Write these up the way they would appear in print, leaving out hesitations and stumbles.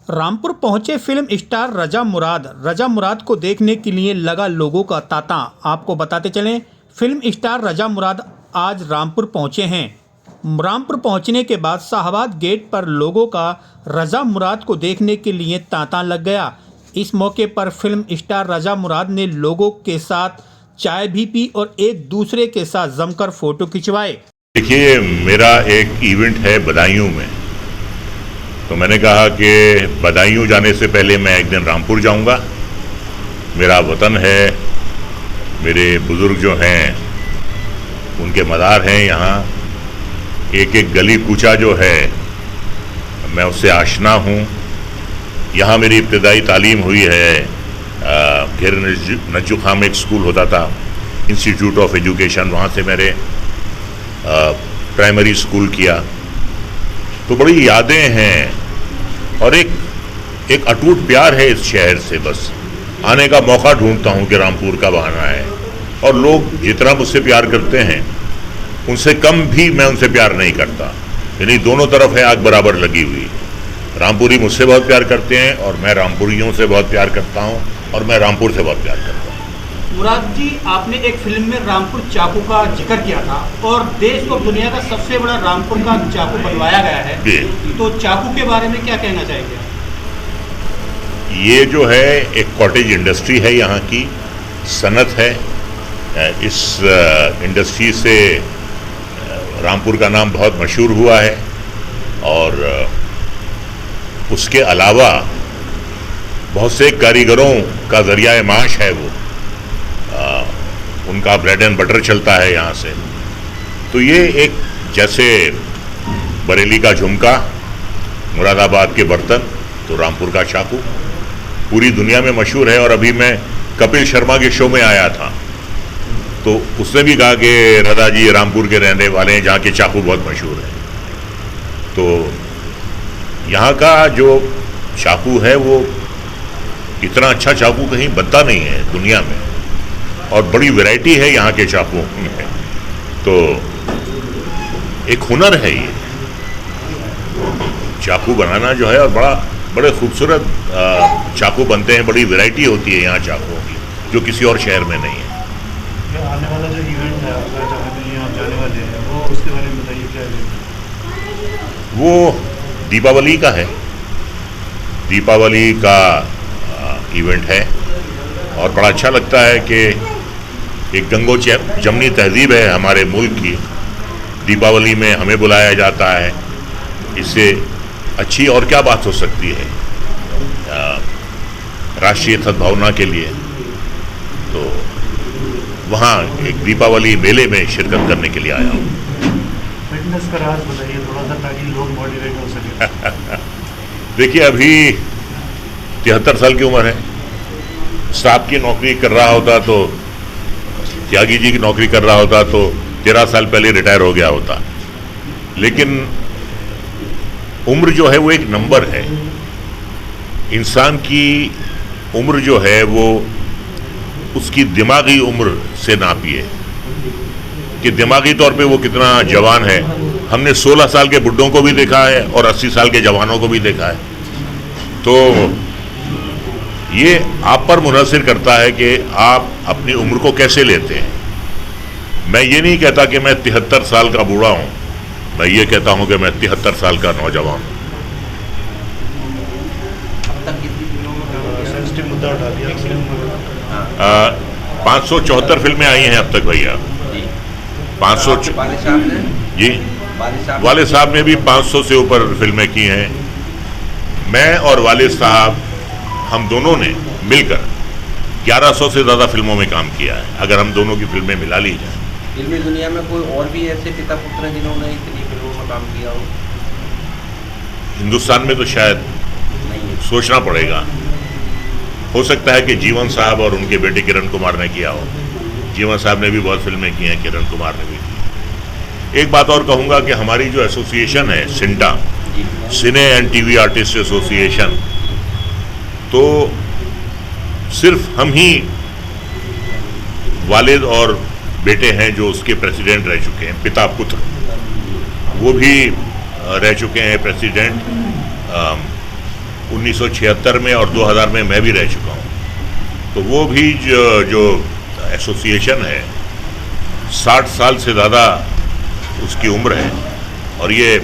रामपुर पहुंचे film star रजा मुराद। रजा मुराद को देखने के लिए लगा लोगों का तांता। आपको बताते चलें, फिल्म स्टार रजा मुराद आज रामपुर पहुंचे हैं। रामपुर पहुंचने के बाद शाहबाद गेट पर लोगों का रजा मुराद को देखने के लिए तांता लग गया। इस मौके पर फिल्म स्टार रजा मुराद ने लोगों के साथ चाय भी पी और एक दूसरे के साथ जमकर फोटो खिंचवाए। देखिए, मेरा एक इवेंट है बदायूं में, तो मैंने कहा कि बदायूं जाने से पहले मैं एक दिन रामपुर जाऊंगा। मेरा वतन है, मेरे बुजुर्ग जो हैं उनके मज़ार हैं यहाँ। एक एक गली कूचा जो है मैं उससे आशना हूँ। यहाँ मेरी इब्तदाई तालीम हुई है। घेर नज्जू खां में एक स्कूल होता था, इंस्टीट्यूट ऑफ एजुकेशन, वहाँ से मैंने प्राइमरी स्कूल किया। तो बड़ी यादें हैं और एक अटूट प्यार है इस शहर से। बस आने का मौका ढूंढता हूँ कि रामपुर कब आना है। और लोग जितना मुझसे प्यार करते हैं उनसे कम भी मैं उनसे प्यार नहीं करता। यानी दोनों तरफ है आग बराबर लगी हुई। रामपुरी मुझसे बहुत प्यार करते हैं और मैं रामपुरियों से बहुत प्यार करता हूँ और मैं रामपुर से बहुत प्यार करता हूँ। मुराद जी, आपने एक फिल्म में रामपुर चाकू का जिक्र किया था और देश और दुनिया का सबसे बड़ा रामपुर का चाकू बनवाया गया है, तो चाकू के बारे में क्या कहना चाहेंगे? ये जो है एक कॉटेज इंडस्ट्री है, यहाँ की सनत है। इस इंडस्ट्री से रामपुर का नाम बहुत मशहूर हुआ है और उसके अलावा बहुत से कारीगरों का ज़रिया माश है वो। उनका ब्रेड एंड बटर चलता है यहाँ से। तो ये एक जैसे बरेली का झुमका, मुरादाबाद के बर्तन, तो रामपुर का चाकू पूरी दुनिया में मशहूर है। और अभी मैं कपिल शर्मा के शो में आया था तो उसने भी कहा कि रजा जी रामपुर के रहने वाले हैं, जहाँ के चाकू बहुत मशहूर है। तो यहाँ का जो चाकू है वो इतना अच्छा चाकू कहीं बनता नहीं है दुनिया में, और बड़ी वैरायटी है यहाँ के चाकुओं में। तो एक हुनर है ये चाकू बनाना जो है, और बड़े खूबसूरत चाकू बनते हैं। बड़ी वैरायटी होती है यहाँ चाकुओं की, जो किसी और शहर में नहीं है। आने वाला जो इवेंट है आपका, जहाँ पे आप जाने वाले हैं, वो उसके बारे में बताइए क्या है? वो दीपावली का है। दीपावली का इवेंट है और बड़ा अच्छा लगता है कि एक गंगो जमनी तहजीब है हमारे मुल्क की। दीपावली में हमें बुलाया जाता है। इससे अच्छी और क्या बात हो सकती है राष्ट्रीय सद्भावना के लिए। तो वहाँ एक दीपावली मेले में शिरकत करने के लिए आया हूँ। फिटनेस का राज बताइए थोड़ा सा, ताकि लोग मोटिवेट हो सके। देखिए, अभी 73 साल की उम्र है। स्टाफ की नौकरी कर रहा होता तो, त्यागी जी की नौकरी कर रहा होता तो 13 साल पहले रिटायर हो गया होता। लेकिन उम्र जो है वो एक नंबर है। इंसान की उम्र जो है वो उसकी दिमागी उम्र से नापिए कि दिमागी तौर पे वो कितना जवान है। हमने 16 साल के बुड्ढों को भी देखा है और 80 साल के जवानों को भी देखा है। तो ये आप पर मुनहसिर करता है कि आप अपनी उम्र को कैसे लेते हैं। मैं ये नहीं कहता कि मैं 73 साल का बूढ़ा हूँ, मैं ये कहता हूँ कि मैं 73 साल का नौजवान हूँ। 574 फिल्में आई हैं अब तक भैया। 500 जी, वाले साहब ने भी 500 से ऊपर फिल्में की हैं। मैं और वाले साहब, हम दोनों ने मिलकर 1100 से ज़्यादा फिल्मों में काम किया है, अगर हम दोनों की फिल्में मिला ली जाए। फिल्मी दुनिया में कोई और भी ऐसे पिता पुत्र हैं जिन्होंने इतनी फिल्मों में काम किया हो? हिंदुस्तान में तो शायद नहीं, सोचना पड़ेगा। हो सकता है कि जीवन साहब और उनके बेटे किरण कुमार ने किया हो। जीवन साहब ने भी बहुत फिल्में की हैं, किरण कुमार ने भी की। एक बात और कहूँगा कि हमारी जो एसोसिएशन है सिंटा, सिने एंड टीवी आर्टिस्ट एसोसिएशन, तो सिर्फ हम ही वालिद और बेटे हैं जो उसके प्रेसिडेंट रह चुके हैं। पिता पुत्र वो भी रह चुके हैं प्रेसिडेंट। 1976 में और 2000 में मैं भी रह चुका हूँ। तो वो भी जो एसोसिएशन है 60 साल से ज़्यादा उसकी उम्र है, और ये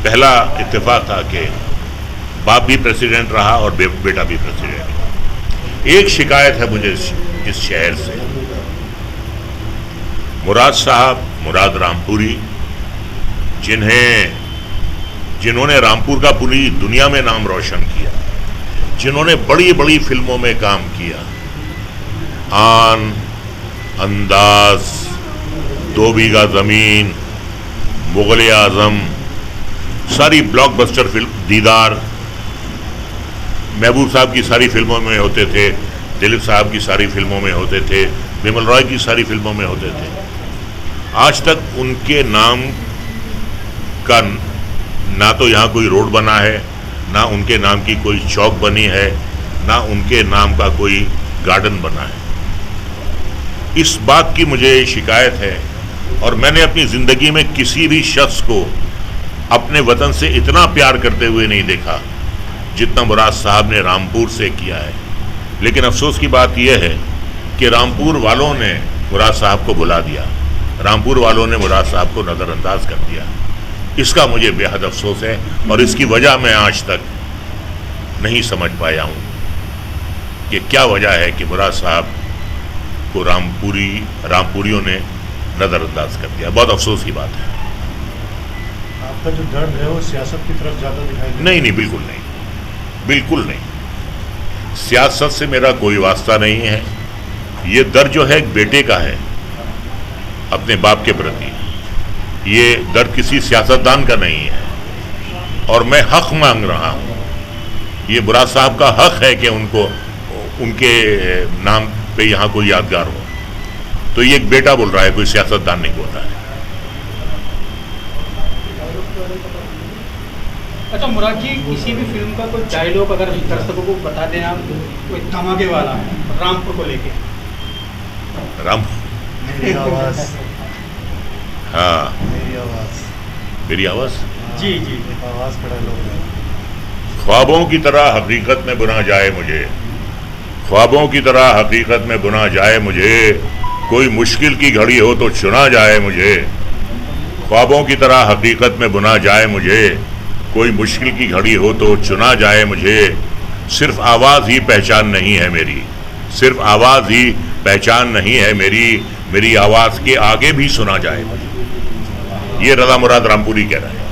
पहला इत्तेफाक था कि बाप भी प्रेसिडेंट रहा और बेटा भी प्रेसिडेंट। एक शिकायत है मुझे इस शहर से, मुराद साहब, मुराद रामपुरी, जिन्होंने रामपुर का पूरी दुनिया में नाम रोशन किया, जिन्होंने बड़ी बड़ी फिल्मों में काम किया, आन, अंदाज, 2 बीघा ज़मीन, मुग़ल आज़म, सारी ब्लॉकबस्टर फिल्म, दीदार, महबूब साहब की सारी फिल्मों में होते थे, दिलीप साहब की सारी फिल्मों में होते थे, बिमल रॉय की सारी फिल्मों में होते थे। आज तक उनके नाम का ना तो यहाँ कोई रोड बना है, ना उनके नाम की कोई चौक बनी है, ना उनके नाम का कोई गार्डन बना है। इस बात की मुझे शिकायत है, और मैंने अपनी ज़िंदगी में किसी भी शख्स को अपने वतन से इतना प्यार करते हुए नहीं देखा जितना मुराद साहब ने रामपुर से किया है। लेकिन अफसोस की बात यह है कि रामपुर वालों ने मुराद साहब को बुला दिया, रामपुर वालों ने मुराद साहब को नज़रअंदाज कर दिया। इसका मुझे बेहद अफसोस है, और इसकी वजह मैं आज तक नहीं समझ पाया हूँ कि क्या वजह है कि मुराद साहब को रामपुरियों ने नज़रअंदाज कर दिया। बहुत अफसोस की बात है। आपका जो दर्द है वो सियासत की तरफ ज़्यादा दिखाई देता है? नहीं, बिल्कुल नहीं, बिल्कुल नहीं। सियासत से मेरा कोई वास्ता नहीं है। ये दर्द जो है एक बेटे का है अपने बाप के प्रति, ये दर्द किसी सियासतदान का नहीं है, और मैं हक मांग रहा हूँ। ये मुराद साहब का हक है कि उनके नाम पे यहाँ कोई यादगार हो। तो ये एक बेटा बोल रहा है, कोई सियासतदान नहीं बोल रहा है। अच्छा मुराद जी, किसी भी फिल्म का कोई डायलॉग अगर दर्शकों को बता दें आप, कोई धमाके वाला रामपुर को लेके। मेरी आवाज़, हाँ, मेरी आवाज़ जी जी, एक आवाज़ का डायलॉग है। ख्वाबों की तरह हकीकत में बुना जाए मुझे, ख्वाबों की तरह हकीकत में बुना जाए मुझे, कोई मुश्किल की घड़ी हो तो चुना जाए मुझे, ख्वाबों की तरह हकीकत में बुना जाए मुझे, कोई मुश्किल की घड़ी हो तो चुना जाए मुझे, सिर्फ आवाज़ ही पहचान नहीं है मेरी, सिर्फ आवाज़ ही पहचान नहीं है मेरी आवाज़ के आगे भी सुना जाए मुझे। ये रज़ा मुराद रामपुरी कह रहा है।